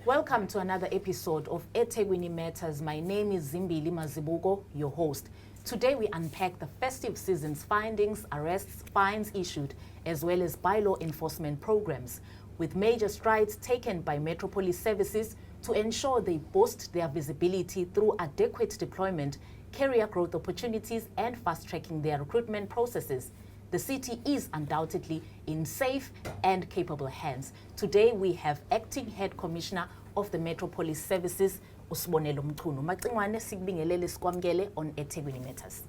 Welcome to another episode of eThekwini Matters. My name is Zimbili Mazibuko, your host. Today we unpack the festive season's findings, arrests, fines issued, as well as bylaw enforcement programs, with major strides taken by Metropolis services to ensure they boost their visibility through adequate deployment, career growth opportunities, and fast-tracking their recruitment processes. The city is undoubtedly in safe and capable hands. Today we have Acting Head Commissioner of the Metropolis Services, Sibonelo Mchunu. Macingwane sikubingelele sikwamkele on eThekwini Matters.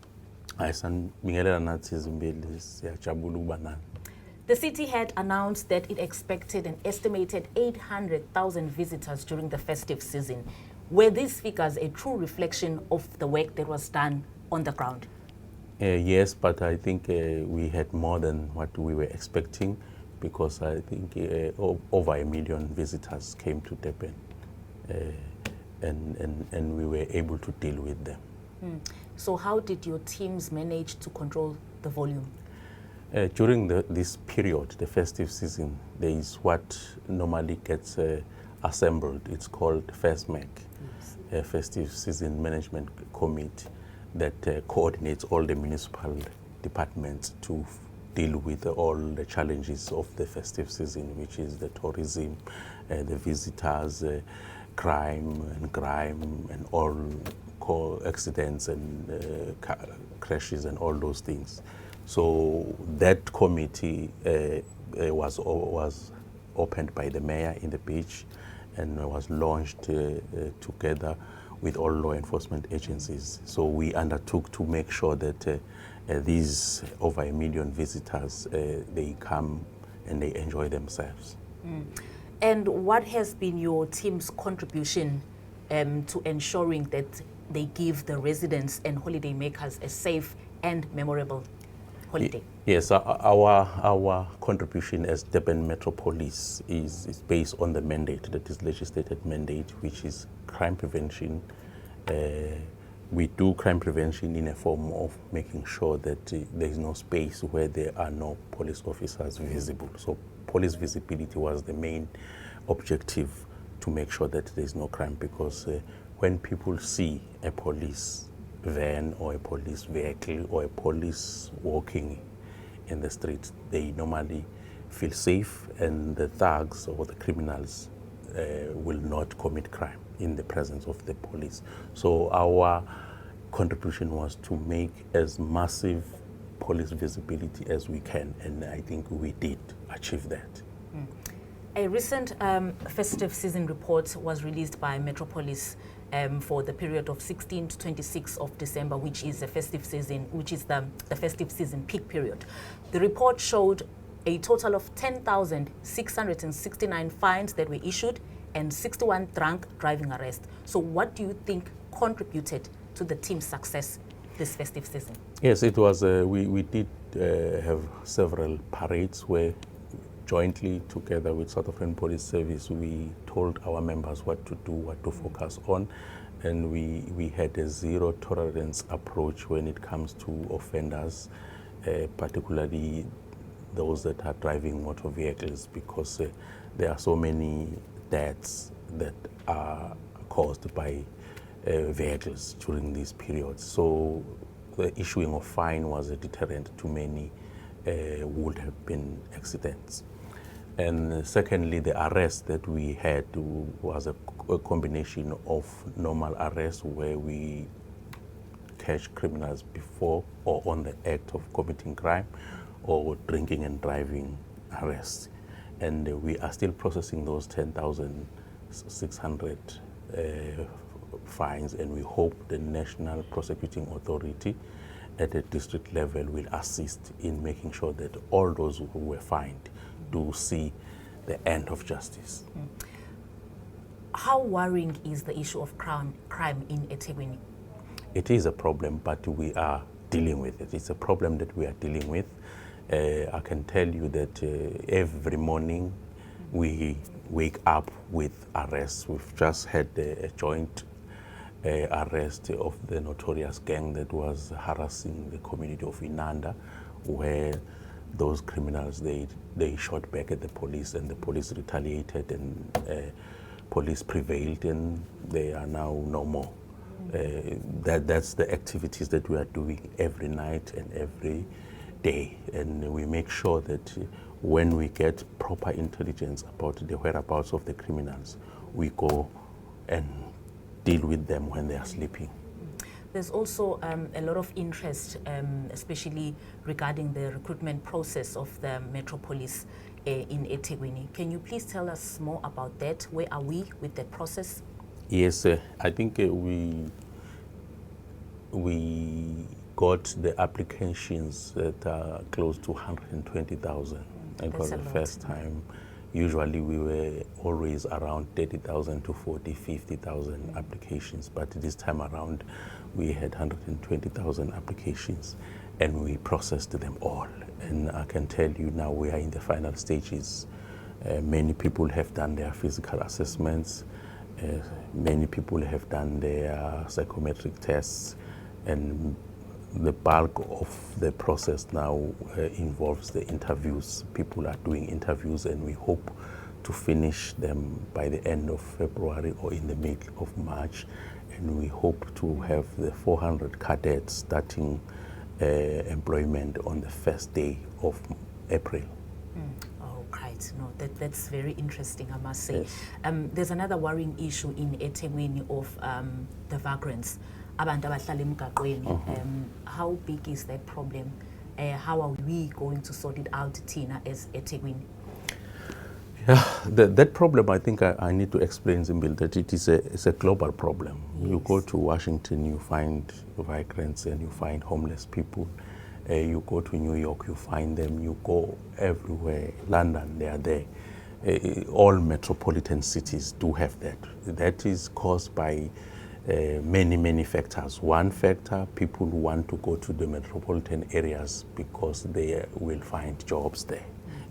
The city had announced that it expected an estimated 800,000 visitors during the festive season. Were these figures a true reflection of the work that was done on the ground? Yes, but I think we had more than what we were expecting, because I think over 1 million visitors came to Durban, and we were able to deal with them. So how did your teams manage to control the volume? During this period, the festive season, there is what normally gets assembled. It's called FESMAC, yes. Festive Season Management Committee, that coordinates all the municipal departments to deal with all the challenges of the festive season, which is the tourism, the visitors, crime and all accidents and crashes and all those things. So that committee was opened by the mayor in the beach and was launched together with all law enforcement agencies. So we undertook to make sure that these over 1 million visitors, they come and they enjoy themselves. And what has been your team's contribution to ensuring that they give the residents and holiday makers a safe and memorable holiday? Yes, our contribution as Durban Metropolis is based on the mandate, that is legislated mandate, which is crime prevention. We do crime prevention in a form of making sure that there is no space where there are no police officers visible. So police visibility was the main objective, to make sure that there is no crime, because when people see a police van or a police vehicle or a police walking in the streets, they normally feel safe, and the thugs or the criminals will not commit crime in the presence of the police. So our contribution was to make as massive police visibility as we can, and I think we did achieve that. A recent festive season report was released by Metropolis for the period of 16 to 26 of December, which is the festive season, which is the festive season peak period. The report showed a total of 10,669 fines that were issued and 61 drunk driving arrests. So what do you think contributed to the team's success this festive season? Yes, it was, we did have several parades where jointly together with South African Police Service, we told our members what to do, what to focus on, and we had a zero tolerance approach when it comes to offenders, particularly those that are driving motor vehicles, because there are so many deaths that are caused by vehicles during these periods. So the issuing of fine was a deterrent to many would have been accidents. And secondly, the arrest that we had was a combination of normal arrests, where we catch criminals before or on the act of committing crime, or drinking and driving arrests. And we are still processing those 10,600 fines, and we hope the National Prosecuting Authority at the district level will assist in making sure that all those who were fined do see the end of justice. How worrying is the issue of crime in eThekwini? It is a problem, but we are dealing with it. It's a problem that we are dealing with. I can tell you that every morning we wake up with arrests. We've just had a joint arrest of the notorious gang that was harassing the community of Inanda, where those criminals, they shot back at the police, and the police retaliated and police prevailed and they are now no more. That's the activities that we are doing every night and every day, and we make sure that when we get proper intelligence about the whereabouts of the criminals, we go and deal with them when they are sleeping. There's also a lot of interest, especially regarding the recruitment process of the Metro Police in eThekwini. Can you please tell us more about that? Where are we with the process? Yes, I think we got the applications that are close to 120,000. And for the first time, usually we were always around 30,000 to 40, 50,000 applications. But this time around, we had 120,000 applications and we processed them all. And I can tell you now we are in the final stages. Many people have done their physical assessments. Many people have done their psychometric tests, and the bulk of the process now involves the interviews. People are doing interviews, and we hope to finish them by the end of February or in the middle of March. And we hope to have the 400 cadets starting employment on the first day of April. Right. No, that's very interesting, I must say. Yes. There's another worrying issue in eThekwini of the vagrants. Abantu abahlala emgaqweni. How big is that problem? How are we going to sort it out, Tina, as eThekwini? Yeah, that problem, I think I need to explain, Zimbil, that it's a global problem. Yes. You go to Washington, you find migrants and you find homeless people. You go to New York, you find them. You go everywhere. London, they are there. All metropolitan cities do have that. That is caused by many factors. One factor, people want to go to the metropolitan areas because they will find jobs there.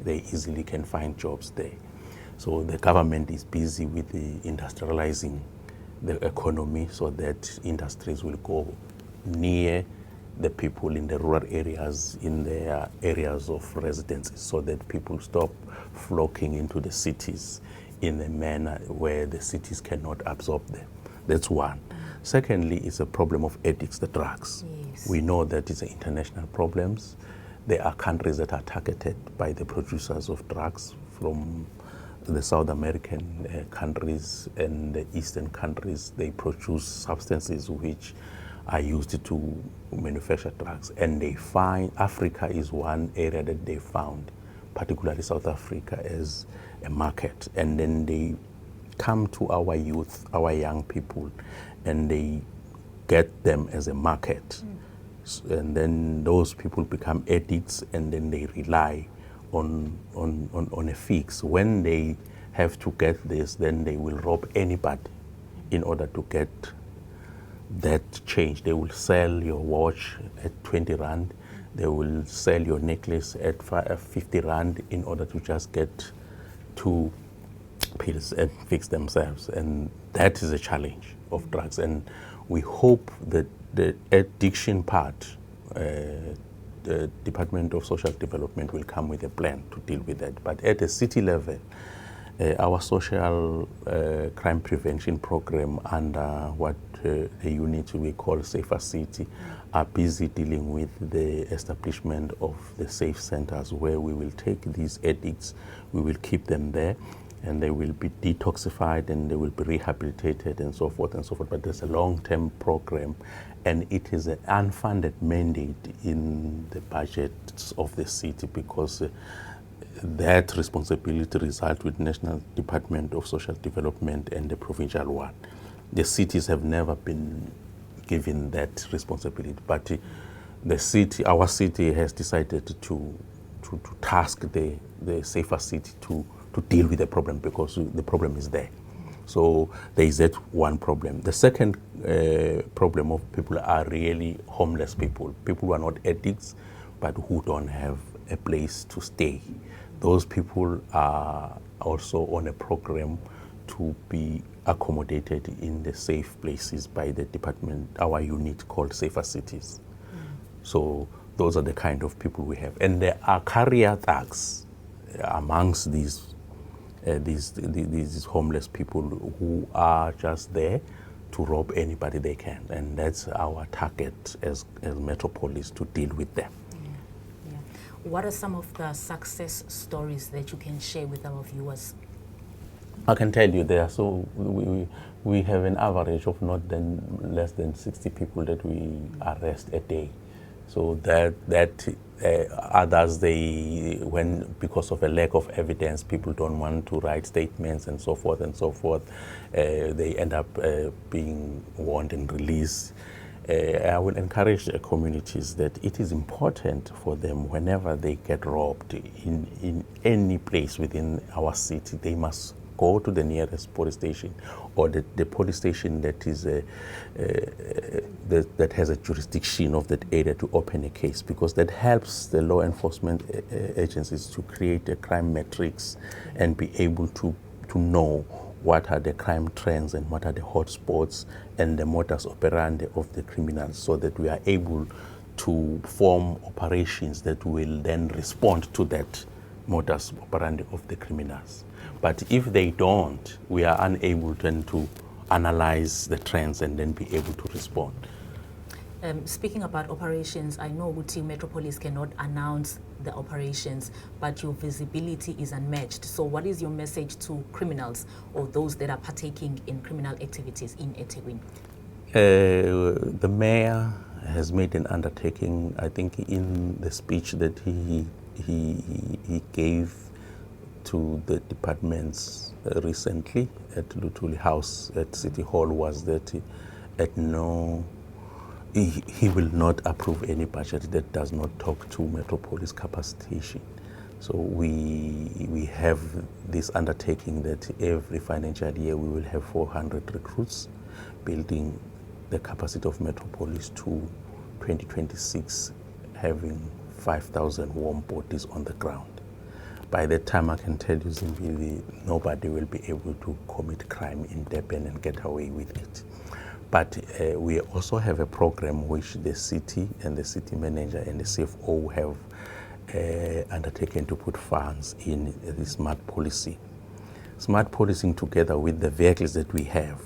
They easily can find jobs there. So the government is busy with industrializing the economy so that industries will go near the people in the rural areas, in their areas of residence, so that people stop flocking into the cities in a manner where the cities cannot absorb them. That's one. Secondly, it's a problem of addicts, the drugs. Yes. We know that it's an international problem. There are countries that are targeted by the producers of drugs, from the South American countries and the Eastern countries. They produce substances which are used to manufacture drugs. And they find Africa is one area that they found, particularly South Africa, as a market. And then they come to our youth, our young people, and they get them as a market. And then those people become addicts, and then they rely on a fix. When they have to get this, then they will rob anybody in order to get that change. They will sell your watch at 20 rand. They will sell your necklace at 50 rand in order to just get 2 pills and fix themselves. And that is a challenge of drugs. And we hope that the addiction part, the Department of Social Development will come with a plan to deal with that. But at the city level, our social crime prevention program under what the unit we call Safer City are busy dealing with the establishment of the safe centers, where we will take these addicts, we will keep them there, and they will be detoxified and they will be rehabilitated and so forth and so forth. But there's a long-term program, and it is an unfunded mandate in the budgets of the city, because that responsibility resides with National Department of Social Development and the provincial one. The cities have never been given that responsibility, but the city, our city, has decided to task the Safer City to deal with the problem, because the problem is there. So there is that one problem. The second problem of people are really homeless people who are not addicts, but who don't have a place to stay. Those people are also on a program to be accommodated in the safe places by the department, our unit called Safer Cities. So those are the kind of people we have. And there are career thugs amongst these these homeless people who are just there to rob anybody they can, and that's our target as Metropolis, to deal with them. Yeah. What are some of the success stories that you can share with our viewers? I can tell you there. So we have an average of less than 60 people that we arrest a day. So that others, because of a lack of evidence, people don't want to write statements and so forth and so forth. They end up being warned and released. I will encourage the communities that it is important for them, whenever they get robbed in any place within our city, they must go to the nearest police station, or the police station that is that has a jurisdiction of that area, to open a case, because that helps the law enforcement agencies to create a crime matrix and be able to know what are the crime trends and what are the hotspots and the modus operandi of the criminals, so that we are able to form operations that will then respond to that modus operandi of the criminals. But if they don't, we are unable then to analyze the trends and then be able to respond. Speaking about operations, I know Team Metropolis cannot announce the operations, but your visibility is unmatched. So what is your message to criminals or those that are partaking in criminal activities in eThekwini? The mayor has made an undertaking, I think, in the speech that he gave to the departments recently at Lutuli House at City Hall, was that he will not approve any budget that does not talk to Metropolis capacitation. So we have this undertaking that every financial year we will have 400 recruits, building the capacity of Metropolis to 2026, having 5,000 warm bodies on the ground. By that time, I can tell you simply, nobody will be able to commit crime in Durban and get away with it. But we also have a program which the city and the city manager and the CFO have undertaken to put funds in the smart policing. Smart policing, together with the vehicles that we have,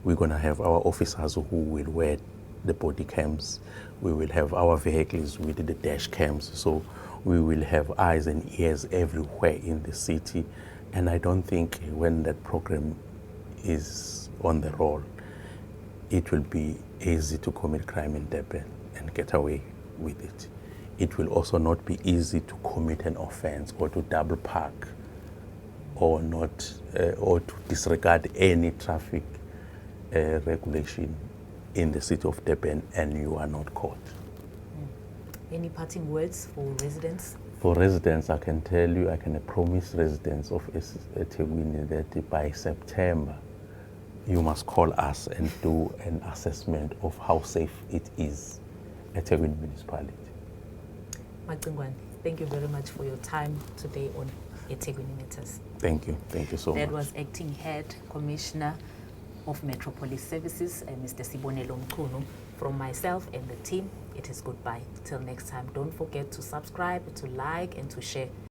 we're going to have our officers who will wear the body cams. We will have our vehicles with the dash cams. So we will have eyes and ears everywhere in the city. And I don't think when that program is on the roll, it will be easy to commit crime in Durban and get away with it. It will also not be easy to commit an offense or to double park or to disregard any traffic regulation in the city of Durban, and you are not caught. Any parting words for residents? For residents, I can tell you, I can promise residents of eThekwini that by September, you must call us and do an assessment of how safe it is at eThekwini municipality. Macingwane, thank you very much for your time today on eThekwini Matters. Thank you so much. That was Acting Head Commissioner of Metropolis Services, Mr. Sibonelo Mchunu. From myself and the team, it is goodbye. Till next time, don't forget to subscribe, to like, and to share.